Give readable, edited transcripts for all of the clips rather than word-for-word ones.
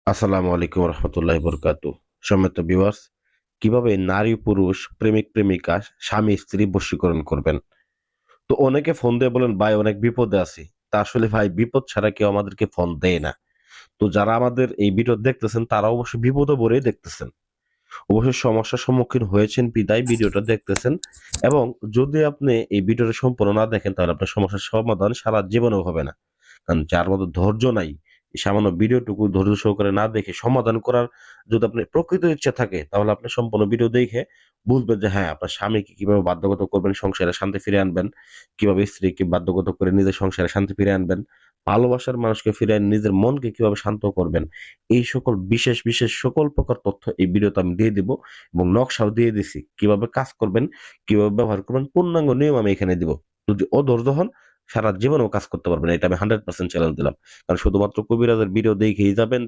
আসসালামু আলাইকুম রহমতুল্লাহ বরকাতু। সম্মানিত ভিউয়ার্স, কিভাবে নারী পুরুষ প্রেমিক প্রেমিকা স্বামী স্ত্রী বশীকরণ করবেন। তো অনেকে ফোন দিয়ে বলেন ভাই অনেক বিপদে আছি। তা আসলে ভাই বিপদ ছাড়া কেউ আমাদেরকে ফোন দেয় না। তো যারা আমাদের এই ভিডিও দেখতেছেন তারা অবশ্যই বিপদে পড়েই দেখতেছেন, অবশ্যই সমস্যার সম্মুখীন হয়েছেন বিদায় ভিডিওটা দেখতেছেন। এবং যদি আপনি এই ভিডিওটা সম্পূর্ণ না দেখেন তাহলে আপনার সমস্যার সমাধান সারা জীবনেও হবে না। কারণ যার মধ্যে ধৈর্য নাই, এই সামান্য ভিডিওটুকু ধৈর্য সহকারে না দেখে সমাধান করার যদি আপনার প্রকৃত ইচ্ছা থাকে তাহলে আপনি সম্পূর্ণ ভিডিও দেখে বুঝবেন যে হ্যাঁ, আপনার স্বামীকে কিভাবে বাধ্যগত করবেন, সংসারে শান্তি ফিরিয়ে আনবেন, কিভাবে স্ত্রীকে বাধ্যগত করে নিজের সংসারে শান্তি ফিরিয়ে আনবেন, ভালোবাসার মানুষকে ফিরিয়ে এনে নিজের মনকে কিভাবে শান্ত করবেন। এই সকল বিশেষ, বিশেষ সকল প্রকার তথ্য এই ভিডিওতে আমি দিয়ে দিব এবং নকশাও দিয়ে দিছি। কিভাবে কাজ করবেন, কিভাবে ব্যবহার করবেন, পূর্ণাঙ্গ নিয়ম আমি এখানে দিব। যদি অধৈর্য হন সারা জীবনেও কাজ করতে পারবেন। এটা আমি 100% চ্যালেঞ্জ দিলাম। কারণ শুধুমাত্র কবিরাজের ভিডিও দেখেই যাবেন।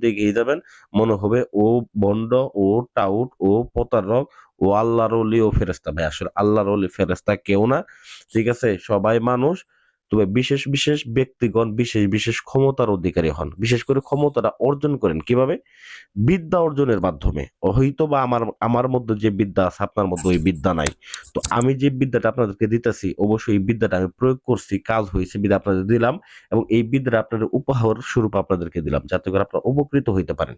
মনে হবে ও ভন্ড, ও টাউট, ও প্রতারক, ও আল্লাহর ওলি, ও ফেরেশতা। ভাই আসলে আল্লাহর ওলি ফেরেশতা কেউ না। ঠিক আছে? সবাই মানুষ। তবে বিশেষ, বিশেষ ব্যক্তিগণ বিশেষ, বিশেষ ক্ষমতার অধিকারী হন। বিশেষ করে ক্ষমতাটা অর্জন করেন কিভাবে? বিদ্যা অর্জনের মাধ্যমে। হয়তোবা আমার আমার মধ্যে যে বিদ্যা আছে আপনার মধ্যে ওই বিদ্যা নাই। তো আমি যে বিদ্যাটা আপনাদেরকে দিতেছি অবশ্যই এই বিদ্যাটা আমি প্রয়োগ করছি, কাজ হয়েছে বিধায় আপনাদের দিলাম এবং এই বিদ্যাটা আপনাদের উপহার স্বরূপ আপনাদেরকে দিলাম যাতে করে আপনারা উপকৃত হইতে পারেন।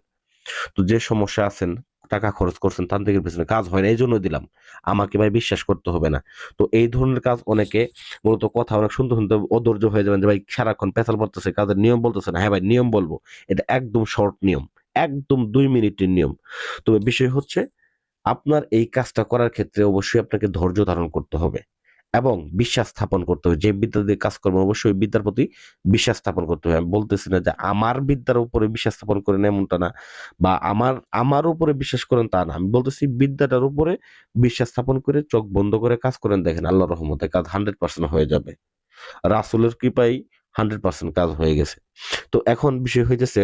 তো যে সমস্যা আছেন, টাকা খরচ করছেন তান্ত্রিকের পেছনে, কাজ হয় না এইজন্য দিলাম। আমাকে ভাই বিশ্বাস করতে হবে না। তো এই ধরনের কাজ অনেকে মূলত কথা অনেক শুনতে, শুনতে অধৈর্য হয়ে যাবেন যে ভাই সারাক্ষণ পেঁচাল পড়তেছে, কাজের নিয়ম বলতেছে না। হ্যাঁ ভাই নিয়ম বলবো। এটা একদম শর্ট নিয়ম। একদম ২ মিনিটের নিয়ম। তবে বিষয় হচ্ছে আপনার এই কাজটা করার ক্ষেত্রে অবশ্যই আপনাকে ধৈর্য ধারণ করতে হবে এবং বিশ্বাস স্থাপন করতে হবে। যে বিদ্যা দিয়ে কাজ করবেন অবশ্যই ওই বিদ্যার প্রতি বিশ্বাস স্থাপন করতে হবে। আমি বলতেছি না যে আমার বিদ্যার উপরে বিশ্বাস স্থাপন করেন এমনটা না, বা আমার উপরে বিশ্বাস করেন তা না। আমি বলতেছি বিদ্যাটার উপরে বিশ্বাস স্থাপন করে চোখ বন্ধ করে কাজ করেন, দেখেন আল্লাহর রহমতে কাজ 100% হয়ে যাবে। রাসূলের কৃপায় 100% কাজ হয়ে গেছে। তো এখন বিষয় হইতেছে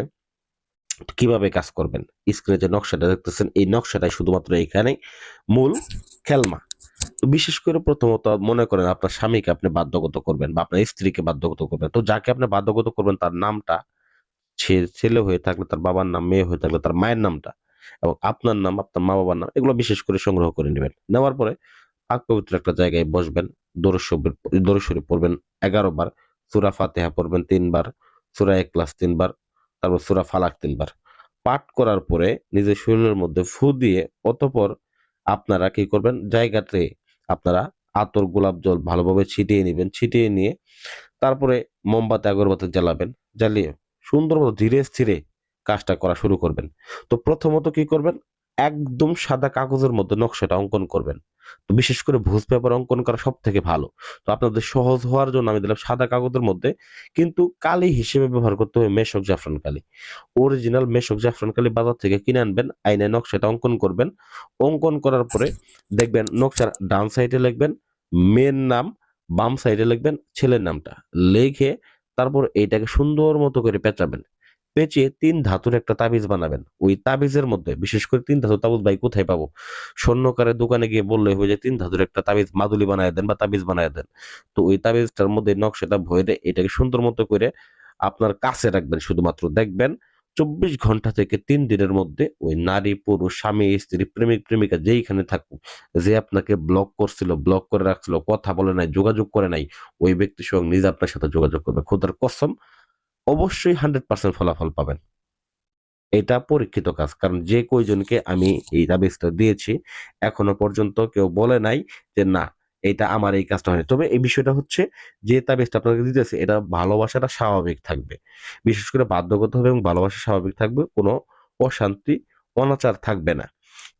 কিভাবে কাজ করবেন। স্ক্রিনে যে নকশাটা দেখতেছেন এই নকশাটাই শুধুমাত্র এখানেই মূল খেলনা। তো বিশেষ করে প্রথমত মনে করেন আপনার স্বামীকে আপনি বাধ্যগত করবেন বা আপনার স্ত্রীকে বাধ্যগত করবেন। তো যাকে আপনি বাধ্যগত করবেন তার নামটা, ছেলে হয়ে থাকলে তার বাবার নাম, মেয়ে হয়ে থাকলে তার মায়ের নামটা এবং আপনার নাম, আপনার মা-বাবার নাম এগুলো বিশেষ করে সংগ্রহ করে নিবেন। নেওয়ার পরে পাক পবিত্র একটা জায়গায় বসবেন। দরুদ শরীফ পড়বেন ১১ বার, সূরা ফাতিহা পড়বেন ৩ বার, সূরা ইখলাস ৩ বার, তারপর সূরা ফালাক ৩ বার। পাঠ করার পরে নিজের শরীরের মধ্যে ফু দিয়ে অতঃপর আপনারা কি করবেন? জায়গাতে আপনারা আতর, গোলাপ জল ভালোভাবে ছিটিয়ে নিবেন। ছিটিয়ে নিয়ে তারপরে মোমবাতি, আগরবাতি জ্বালাবেন। জ্বালিয়ে সুন্দর মতো ধীরে স্থিরে কাজটা করা শুরু করবেন। তো প্রথমত কি করবেন? একদম সাদা কাগজের মধ্যে নকশাটা অঙ্কন করবেন। তো বিশেষ করে ভুজ পেপারে অঙ্কন করা সবথেকে ভালো। তো আপনাদের সহজ হওয়ার জন্য আমি দিলাম সাদা কাগজের মধ্যে। কিন্তু কালি হিসেবে ব্যবহার করতে হবে মেশক জাফরান কালি। অরিজিনাল মেশক জাফরান কালি বাজার থেকে কিনে আনবেন। আইনে নকশাটা অঙ্কন করবেন। অঙ্কন করার পরে দেখবেন নকশার ডান সাইডে লিখবেন মেয়ের নাম, বাম সাইডে লিখবেন ছেলের নামটা। লিখে তারপর এইটাকে সুন্দর মতো করে পেঁচাবেন। পেঁচিয়ে ৩ ধাতুর একটা তাবিজ বানাবেন। ওই তাবিজের মধ্যে বিশেষ করে ৩ ধাতুর তাবিজ ভাই কোথায় পাবো? স্বর্ণকারের দোকানে গিয়ে বললেই হয়ে যায় ৩ ধাতুর একটা তাবিজ মাদুলি বানায় দেন বা তাবিজ বানায় দেন। তো ওই তাবিজটার মধ্যে নকশাটা ভরে এটাকে সুন্দর মতো করে আপনার কাছে রাখবেন শুধুমাত্র। দেখবেন ২৪ ঘন্টা থেকে ৩ দিনের মধ্যে ওই নারী, পুরুষ, স্বামী, স্ত্রী, প্রেমিক, প্রেমিকা যেইখানে থাকুক, যে আপনাকে ব্লক করছিল, ব্লক করে রাখছিল, কথা বলে নাই, যোগাযোগ করে নাই, ওই ব্যক্তির সঙ্গে নিজে আপনার সাথে যোগাযোগ করবে। খোদার কসম অবশ্যই 100% ফলাফল পাবেন। এটা পরীক্ষিত কাজ। কারণ যে কয়জনকে আমি এই তাবিজটা দিয়েছি, এখনো পর্যন্ত কেউ বলে নাই যে, "না, এটা আমার এই কাজটা হয়নি।" তবে এই বিষয়টা হচ্ছে যে তাবিজটা আপনাকে দিতেছি, এটা ভালোবাসাটা স্বাভাবিক থাকবে। বিশেষ করে বাধ্যগতভাবে এবং ভালোবাসা স্বাভাবিক থাকবে। কোনো অশান্তি, অনাচার থাকবে না।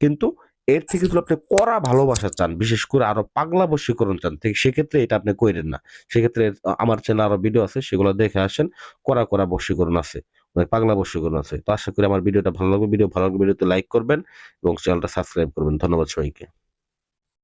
কিন্তু এর থেকে যদি আপনি কড়া ভালোবাসা চান, বিশেষ করে আরো পাগলা বশীকরণ চান, সেক্ষেত্রে এটা আপনি কইরেন না। সেক্ষেত্রে আমার চ্যানেলে আরো ভিডিও আছে, সেগুলো দেখে আসেন। কড়া, কড়া বশীকরণ আছে। মানে পাগলা বশীকরণ আছে। তো আশা করি আমার ভিডিওটা ভালো লাগবে। ভিডিও ভালো লাগলে ভিডিওতে লাইক করবেন এবং চ্যানেলটা সাবস্ক্রাইব করবেন। ধন্যবাদ সবাইকে।